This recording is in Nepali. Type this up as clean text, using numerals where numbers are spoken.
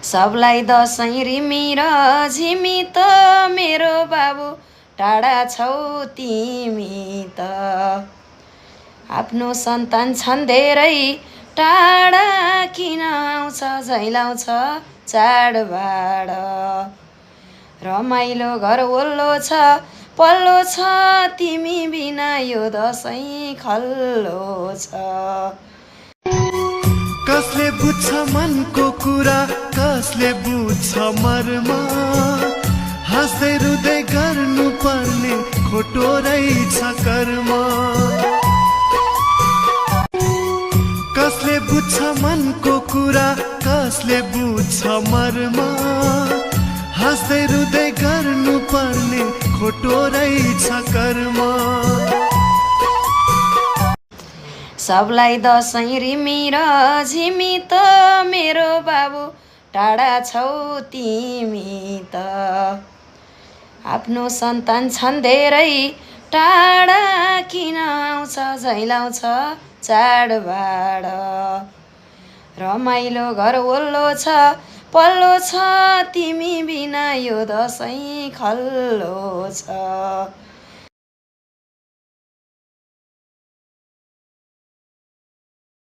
सबलाई दसैँ रिमी र झिमी त मेरो बाबु टाढा छौ तिमी त आफ्नो सन्तान छन् धेरै टाढा किन आउँछ झैलाउँछ चाडबाड रमाइलो घर वल्लो छ पल्लो छ तिमी बिना यो दसैँ खल्लो छ कसले बुझ्छ मनको कुरा कसले बुझ्छ मर्म हाँस्दै रुँदै गर्नु पर्ने खोटो रहेछ कर्म कसले बुझ्छ मनको कुरा कसले बुझ्छ मर्म हाँस्दै रुँदै गर्नु पर्ने खोटो रहेछ कर्म सबलाई दसैँ रिमी र झिमी त मेरो बाबु टाढा छौ तिमी त आफ्नो सन्तान छन् धेरै टाढा किन आउँछ झैलाउँछ चाडबाड रमाइलो घर वल्लो छ पल्लो छ तिमी बिना यो दसैँ खल्लो छ